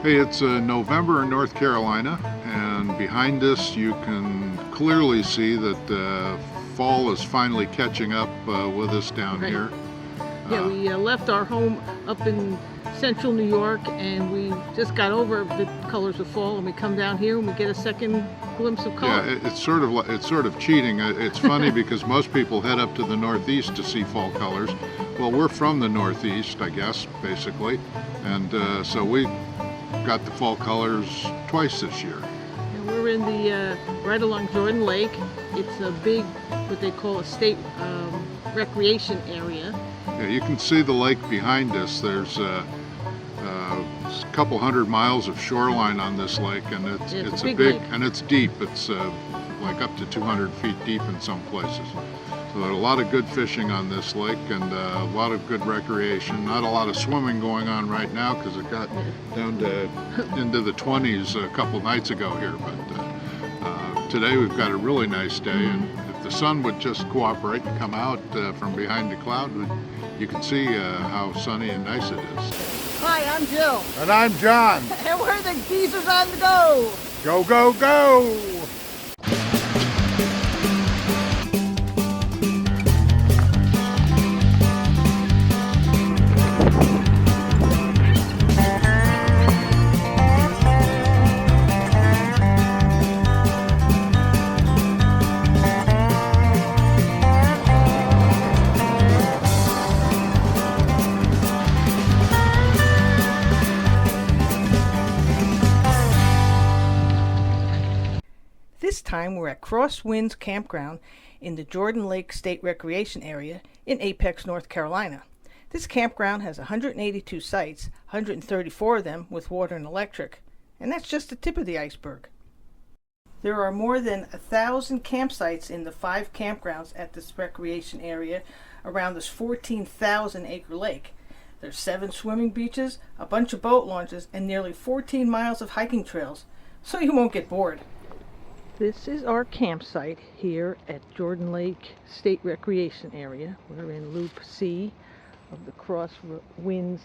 Hey, it's November in North Carolina, and behind us you can clearly see that fall is finally catching up with us down Right. here. Yeah, we left our home up in central New York, and we just got over the colors of fall, and we come down here and we get a second glimpse of color. Yeah, it's sort of cheating. It's funny because most people head up to the Northeast to see fall colors. Well, we're from the Northeast, I guess, basically, and so we got the fall colors twice this year. And we're in the right along Jordan Lake. It's a big, what they call a state recreation area. Yeah, you can see the lake behind us. There's a couple hundred miles of shoreline on this lake, and it's a big lake. And it's deep. It's like up to 200 feet deep in some places. So there's a lot of good fishing on this lake, and a lot of good recreation. Not a lot of swimming going on right now because it got down to into the 20s a couple nights ago here. But today we've got a really nice day, and if the sun would just cooperate and come out from behind the cloud, you can see how sunny and nice it is. Hi, I'm Jill. And I'm John. And we're the geezers on the go. Go, go, go! This time we're at Crosswinds Campground in the Jordan Lake State Recreation Area in Apex, North Carolina. This campground has 182 sites, 134 of them with water and electric, and that's just the tip of the iceberg. There are more than 1,000 campsites in the 5 campgrounds at this recreation area around this 14,000-acre lake. There's 7 swimming beaches, a bunch of boat launches, and nearly 14 miles of hiking trails, so you won't get bored. This is our campsite here at Jordan Lake State Recreation Area. We're in Loop C of the Crosswinds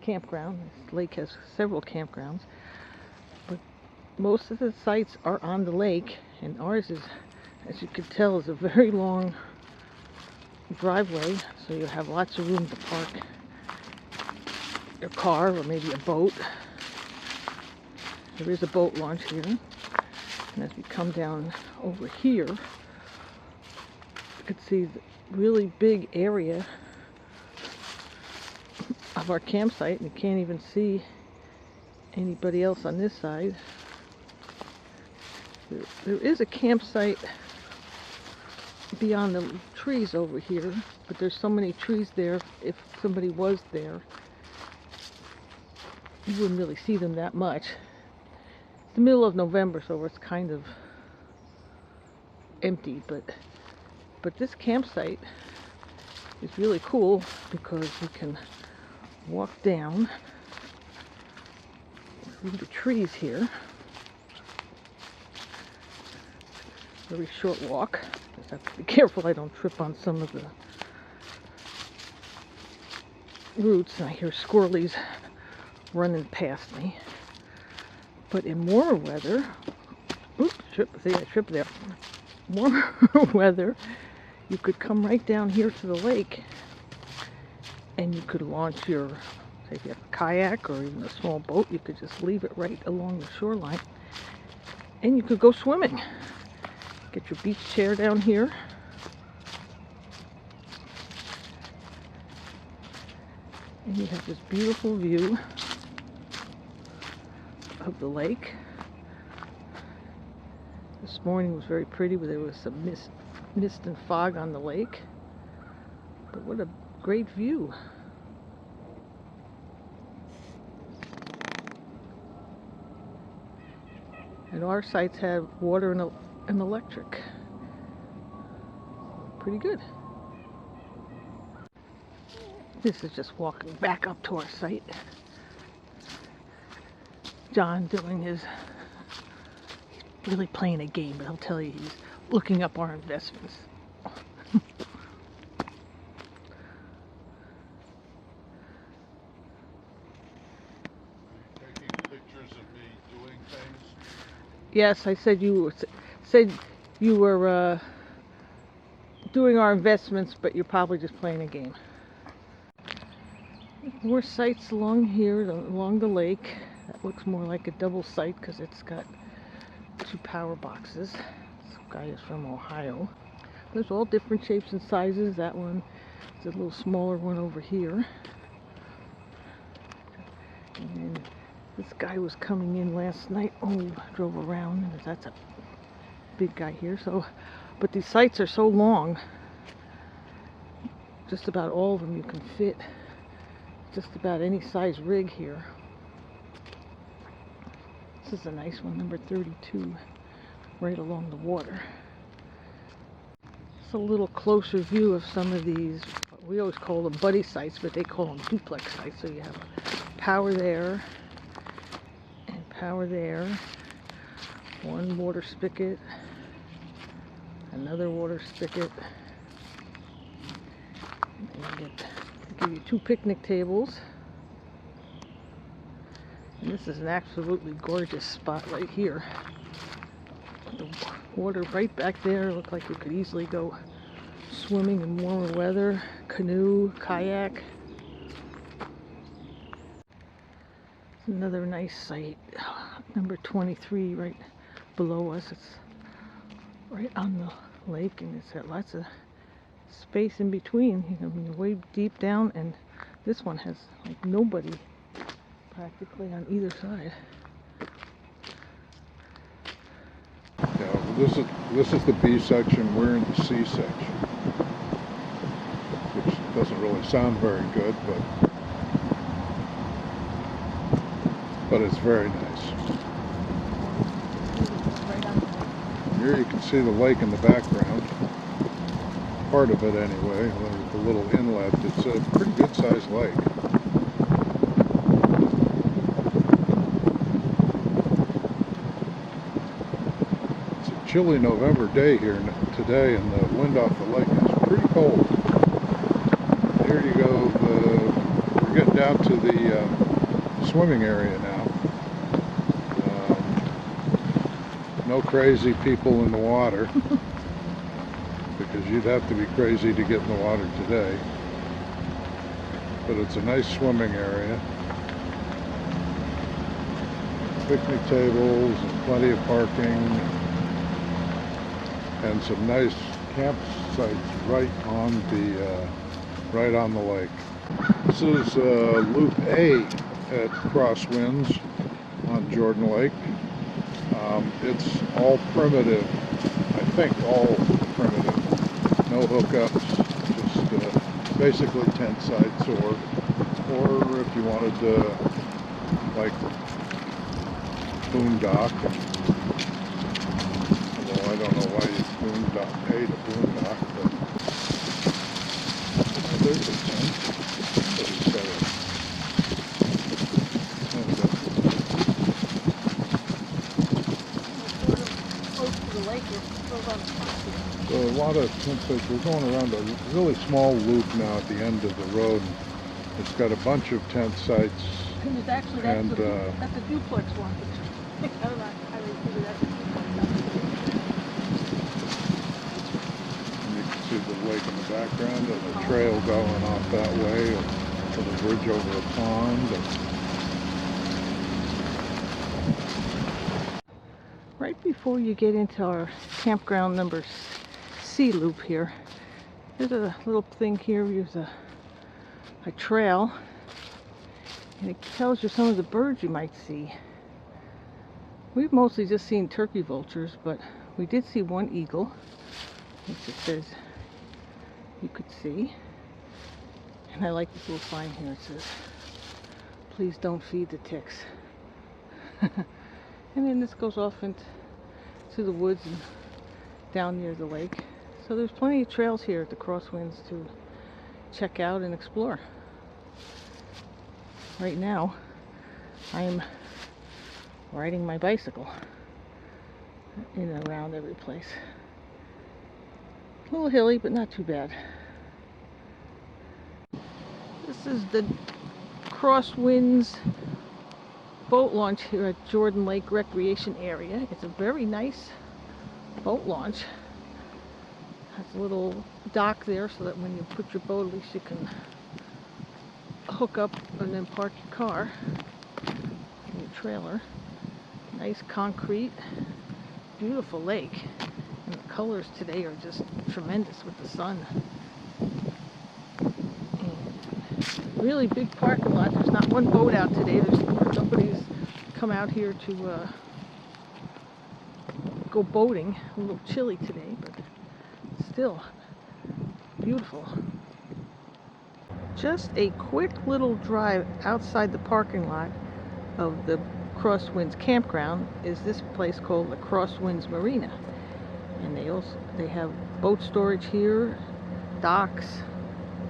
campground. This lake has several campgrounds, but most of the sites are on the lake, and ours is, as you can tell, is a very long driveway, so you have lots of room to park your car or maybe a boat. There is a boat launch here. And as we come down over here, you can see the really big area of our campsite, and you can't even see anybody else on this side. There is a campsite beyond the trees over here, but there's so many trees there, if somebody was there, you wouldn't really see them that much. The middle of November, so it's kind of empty, but this campsite is really cool because we can walk down through the trees here. Very short walk. Just have to be careful I don't trip on some of the roots. I hear squirrelies running past me. But in warmer weather, I tripped there. Warmer weather, you could come right down here to the lake, and you could launch your, say if you have a kayak or even a small boat, you could just leave it right along the shoreline, and you could go swimming. Get your beach chair down here. And you have this beautiful view of the lake. This morning was very pretty, but there was some mist and fog on the lake. But what a great view. And our sites have water and electric. Pretty good. This is just walking back up to our site. John doing he's really playing a game, but I'll tell you, he's looking up our investments. years of me doing things. Yes, I said you were doing our investments, but you're probably just playing a game. More sites along here, along the lake. That looks more like a double site because it's got 2 power boxes. This guy is from Ohio. There's all different shapes and sizes. That one is a little smaller one over here. And then this guy was coming in last night when we drove around, and that's a big guy here. So, but these sites are so long, just about all of them you can fit just about any size rig here. This is a nice one, number 32, right along the water. It's a little closer view of some of these. We always call them buddy sites, but they call them duplex sites. So you have power there and power there. One water spigot, another water spigot. And they give you 2 picnic tables. And this is an absolutely gorgeous spot right here. The water right back there. Looked like you could easily go swimming in warmer weather, canoe, kayak. It's another nice site, number 23, right below us. It's right on the lake, and it's got lots of space in between. You can be way deep down, and this one has like nobody practically on either side. Yeah, well, this is the B section. We're in the C section, which doesn't really sound very good, but it's very nice. Here you can see the lake in the background, part of it anyway, the little inlet. It's a pretty good sized lake. It's a chilly November day here today, and the wind off the lake is pretty cold. Here you go, we're getting down to the swimming area now. No crazy people in the water, because you'd have to be crazy to get in the water today. But it's a nice swimming area. Picnic tables and plenty of parking, and some nice campsites right on the lake. This is Loop A at Crosswinds on Jordan Lake. It's all primitive, I think all primitive, no hookups, just basically tent sites, or if you wanted to, like, boondock. Although I don't know why you pay to boondock, but there's a tent. What do you say? So a lot of tent sites. We're going around a really small loop now at the end of the road. It's got a bunch of tent sites. And actually, that's a duplex one. I don't know how they figure that's a And you can see the lake in the background and a trail going off that way to the bridge over a pond. Right before you get into our campground number C loop here, there's a little thing here. There's a trail, and it tells you some of the birds you might see. We've mostly just seen turkey vultures, but we did see one eagle, which it says you could see. And I like this little sign here. It says, "Please don't feed the ticks." And then this goes off into the woods and down near the lake. So there's plenty of trails here at the Crosswinds to check out and explore. Right now, I'm riding my bicycle in and around every place. A little hilly, but not too bad. This is the Crosswinds boat launch here at Jordan Lake Recreation Area. It's a very nice boat launch. Has a little dock there so that when you put your boat, at least you can hook up and then park your car and your trailer. Nice concrete, beautiful lake. And the colors today are just tremendous with the sun. And really big parking lot. There's not one boat out today. Nobody's come out here to go boating. A little chilly today, but still beautiful. Just a quick little drive outside the parking lot of the Crosswinds campground is this place called the Crosswinds Marina. And they have boat storage here, docks.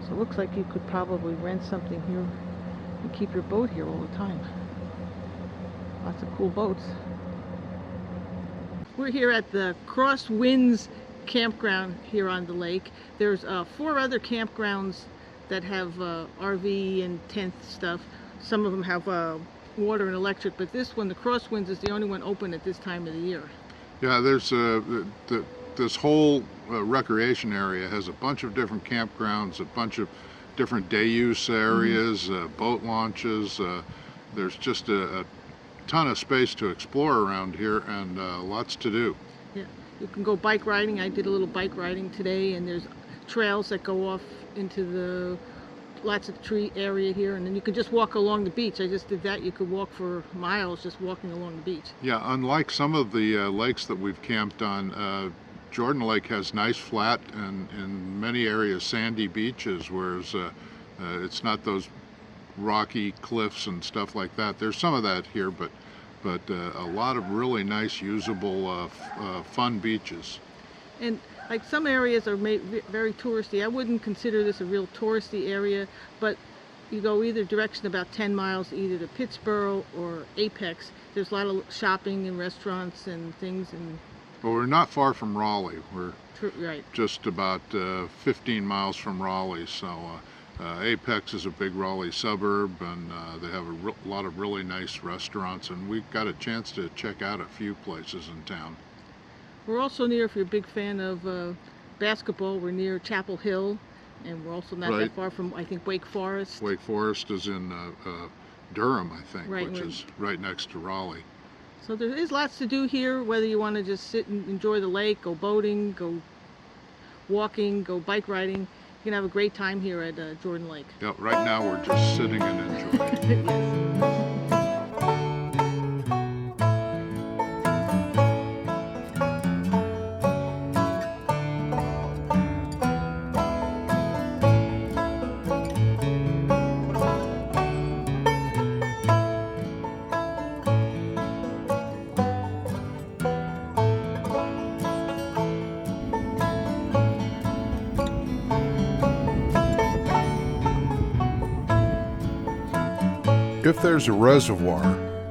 So it looks like you could probably rent something here and keep your boat here all the time. Lots of cool boats. We're here at the Crosswinds campground here on the lake. There's 4 other campgrounds that have RV and tent stuff. Some of them have water and electric, but this one, the Crosswinds, is the only one open at this time of the year. Yeah, there's this whole recreation area has a bunch of different campgrounds, a bunch of different day use areas, boat launches. There's just a ton of space to explore around here, and lots to do. Yeah, you can go bike riding. I did a little bike riding today, and there's trails that go off into the lots of tree area here, and then you can just walk along the beach. I just did that. You could walk for miles just walking along the beach. Yeah, unlike some of the lakes that we've camped on, Jordan Lake has nice flat and in many areas sandy beaches, whereas it's not those rocky cliffs and stuff like that. There's some of that here, but a lot of really nice, usable, fun beaches. And like some areas are very touristy. I wouldn't consider this a real touristy area, but you go either direction about 10 miles, either to Pittsburgh or Apex. There's a lot of shopping and restaurants and things. And well, we're not far from Raleigh. We're right. just about 15 miles from Raleigh. So Apex is a big Raleigh suburb, and they have a lot of really nice restaurants, and we got a chance to check out a few places in town. We're also near, if you're a big fan of basketball, we're near Chapel Hill, and we're also not that far from, I think, Wake Forest. Wake Forest is in Durham, I think, right, which is right next to Raleigh. So there is lots to do here, whether you want to just sit and enjoy the lake, go boating, go walking, go bike riding. You can have a great time here at Jordan Lake. Yeah, right now we're just sitting and enjoying. Yes. If there's a reservoir,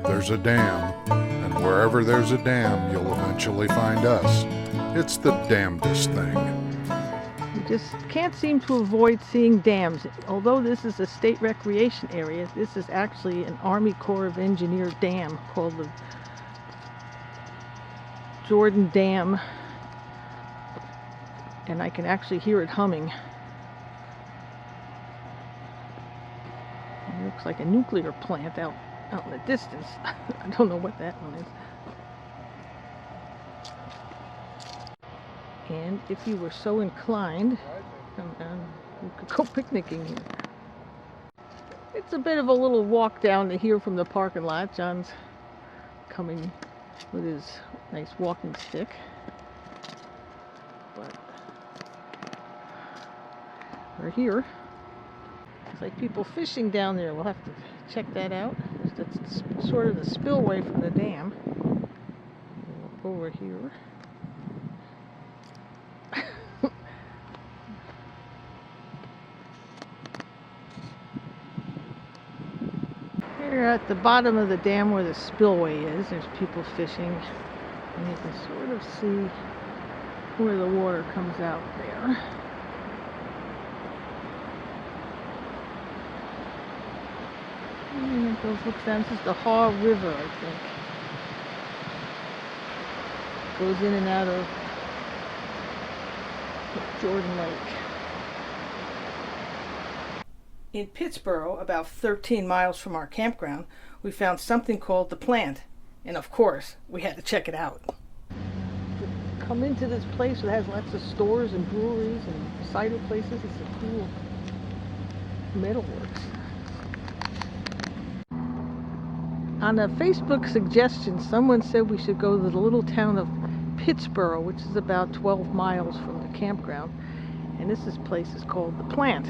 there's a dam, and wherever there's a dam, you'll eventually find us. It's the damnedest thing. You just can't seem to avoid seeing dams. Although this is a state recreation area, this is actually an Army Corps of Engineers dam called the Jordan Dam, and I can actually hear it humming. It looks like a nuclear plant out in the distance. I don't know what that one is. And if you were so inclined, come down, you could go picnicking here. It's a bit of a little walk down to here from the parking lot. John's coming with his nice walking stick. But we're here. There's like people fishing down there. We'll have to check that out. That's sort of the spillway from the dam. We'll over here. Here at the bottom of the dam where the spillway is, there's people fishing. And you can sort of see where the water comes out there. And it goes, looks down. This is the Haw River, I think. Goes in and out of Jordan Lake. In Pittsburgh, about 13 miles from our campground, we found something called the Plant. And of course, we had to check it out. Come into this place that has lots of stores and breweries and cider places. It's a cool metalworks. On a Facebook suggestion, someone said we should go to the little town of Pittsburgh, which is about 12 miles from the campground. And this place is called the Plant,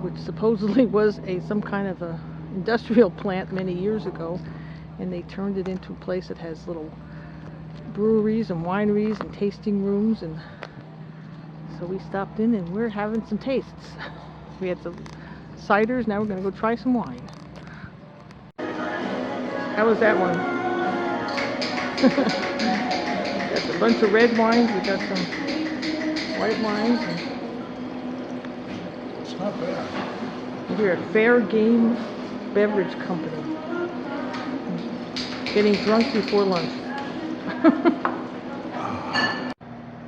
which supposedly was some kind of a industrial plant many years ago, and they turned it into a place that has little breweries and wineries and tasting rooms. And so we stopped in and we're having some tastes. We had some ciders, now we're going to go try some wine. How was that one? Got a bunch of red wines, we got some white wines. It's not bad. We're at Fair Game Beverage Company. Getting drunk before lunch.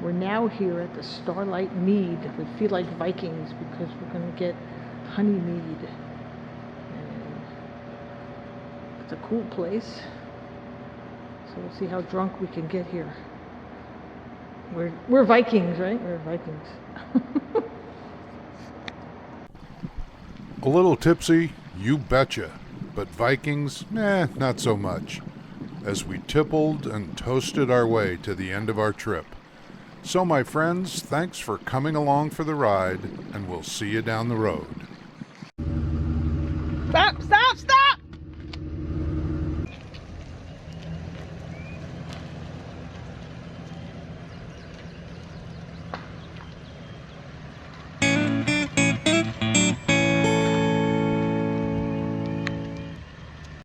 We're now here at the Starlight Mead. We feel like Vikings because we're going to get honey mead. And it's a cool place. So we'll see how drunk we can get here. We're Vikings, right? We're Vikings. A little tipsy, you betcha. But Vikings, not so much, as we tippled and toasted our way to the end of our trip. So my friends, thanks for coming along for the ride, and we'll see you down the road.